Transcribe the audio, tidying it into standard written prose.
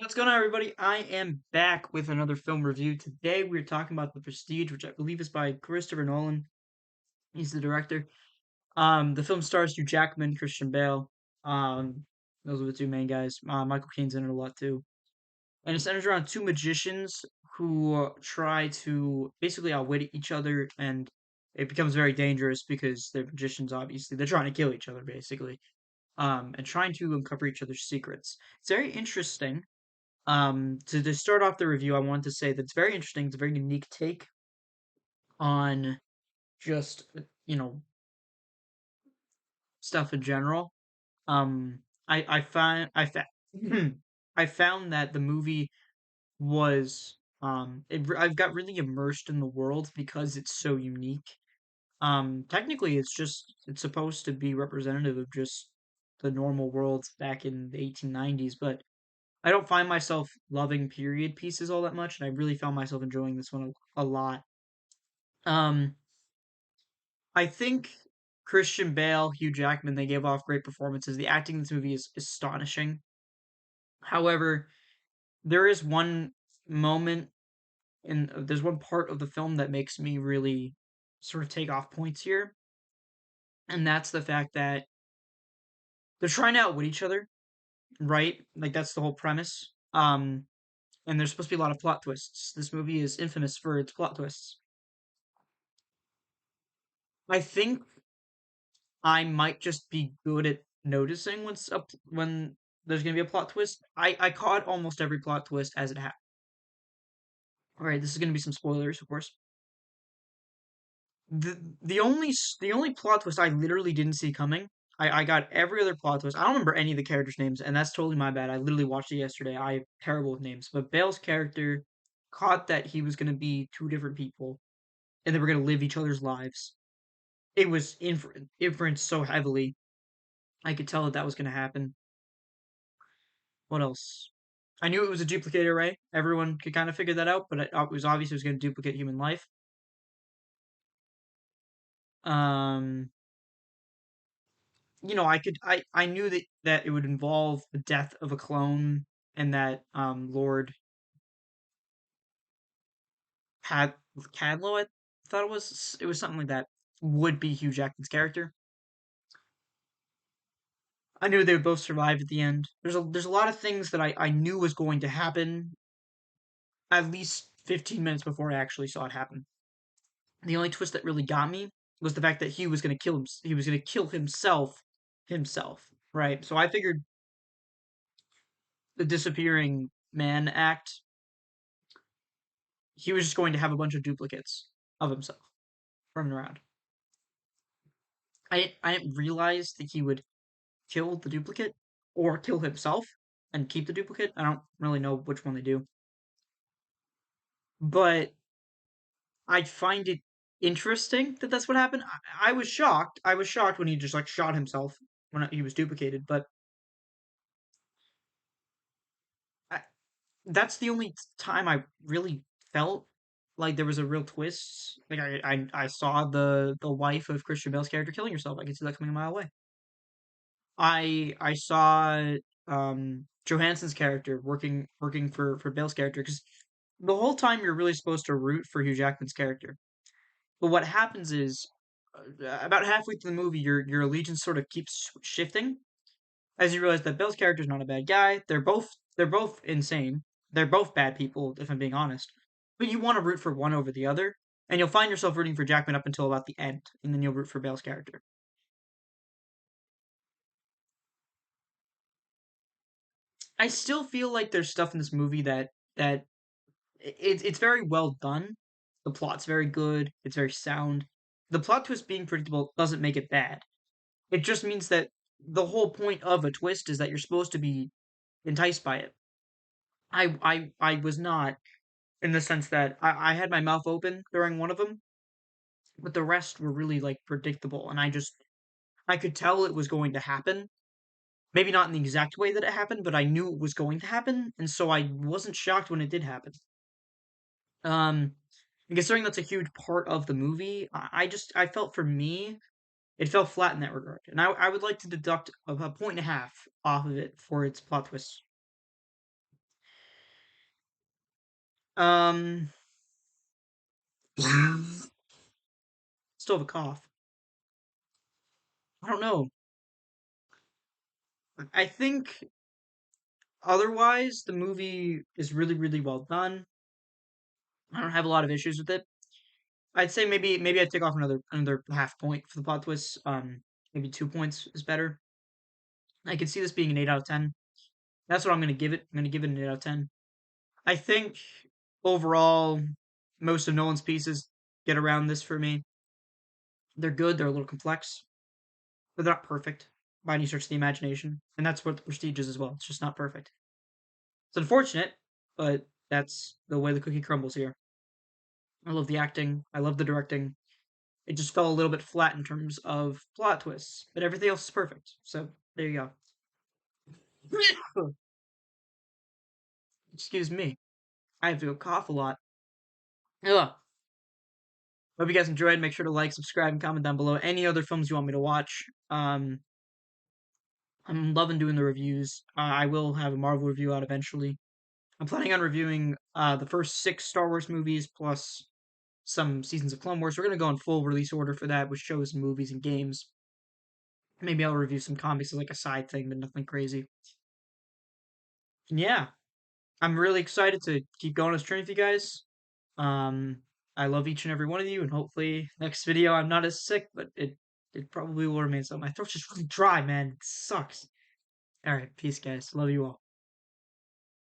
What's going on, everybody? I am back with another film review. Today, we're talking about The Prestige, which I believe is by Christopher Nolan. He's the director. The film stars Hugh Jackman, Christian Bale. Um, those are the two main guys. Michael Caine's in it a lot too. And it centers around two magicians who try to basically outwit each other, and it becomes very dangerous because they're magicians. Obviously, they're trying to kill each other, basically. And trying to uncover each other's secrets. It's very interesting. To start off the review, I wanted to say that it's very interesting. It's a very unique take on just stuff in general. I find I found that the movie was I've got really immersed in the world because it's so unique. Technically, it's supposed to be representative of just the normal world back in the 1890s, but I don't find myself loving period pieces all that much, and I really found myself enjoying this one a lot. Um, I think Christian Bale, Hugh Jackman, they gave off great performances. The acting in this movie is astonishing. However, there is one moment there's one part of the film that makes me really sort of take off points here, and that's the fact that they're trying to outwit each other, right? Like that's the whole premise. And there's supposed to be a lot of plot twists. This movie is infamous for its plot twists. I think I might just be good at noticing when there's gonna be a plot twist. I caught almost every plot twist as it happened. All right, this is gonna be some spoilers, of course. The only plot twist I literally didn't see coming. I got every other plot twist. I don't remember any of the characters' names, and that's totally my bad. I literally watched it yesterday. I'm terrible with names. But Bale's character caught that he was gonna be two different people, and they were gonna live each other's lives. It was inferenced so heavily. I could tell that that was gonna happen. What else? I knew it was a duplicate array. Everyone could kind of figure that out, but it was obvious it was going to duplicate human life. Um, I knew that it would involve the death of a clone, and that Lord Cadlow, I thought it was something like that, would be Hugh Jackman's character. I knew they would both survive at the end. There's a lot of things that I knew was going to happen at least 15 minutes before I actually saw it happen. The only twist that really got me was the fact that he was going to kill him. He was going to kill himself, right? So I figured the disappearing man act, he was just going to have a bunch of duplicates of himself running around. I didn't realize that he would kill the duplicate or kill himself and keep the duplicate. I don't really know which one they do, but I find it interesting that that's what happened. I was shocked. I was shocked when he just like shot himself when he was duplicated, but I, that's the only time I really felt like there was a real twist. Like I saw the wife of Christian Bale's character killing herself. I could see that coming a mile away. I saw Johansson's character working for Bale's character because the whole time you're really supposed to root for Hugh Jackman's character. But what happens is about halfway through the movie, your allegiance sort of keeps shifting as you realize that Bale's character is not a bad guy. They're both insane. They're both bad people, if I'm being honest. But you want to root for one over the other, and you'll find yourself rooting for Jackman up until about the end, and then you'll root for Bale's character. I still feel like there's stuff in this movie that it's very well done. The plot's very good. It's very sound. The plot twist being predictable doesn't make it bad. It just means that the whole point of a twist is that you're supposed to be enticed by it. I was not, in the sense that I had my mouth open during one of them, but the rest were really like predictable, and I could tell it was going to happen. Maybe not in the exact way that it happened, but I knew it was going to happen, and so I wasn't shocked when it did happen. Um, and considering that's a huge part of the movie, I felt for me it fell flat in that regard, and I would like to deduct a point and a half off of it for its plot twists. Um, still have a cough. I don't know. I think otherwise the movie is really, really well done. I don't have a lot of issues with it. I'd say maybe I'd take off another half point for the plot twist. Maybe 2 points is better. I could see this being an 8 out of 10. That's what I'm gonna give it. I'm gonna give it an 8 out of 10. I think overall, most of Nolan's pieces get around this for me. They're good. They're a little complex, but they're not perfect by any stretch of the imagination. And that's what the Prestige is as well. It's just not perfect. It's unfortunate, but that's the way the cookie crumbles here. I love the acting. I love the directing. It just fell a little bit flat in terms of plot twists, but everything else is perfect. So there you go. Excuse me. I have to go cough a lot. Ugh. Hope you guys enjoyed. Make sure to like, subscribe, and comment down below any other films you want me to watch. I'm loving doing the reviews. I will have a Marvel review out eventually. I'm planning on reviewing the first 6 Star Wars movies plus some seasons of Clone Wars. We're gonna go in full release order for that with shows, movies, and games. Maybe I'll review some comics as like a side thing, but nothing crazy. And yeah, I'm really excited to keep going on this journey with you guys. Um, I love each and every one of you, and hopefully next video I'm not as sick, but it probably will remain so. My throat's just really dry, man. It sucks. All right, peace, guys. Love you all.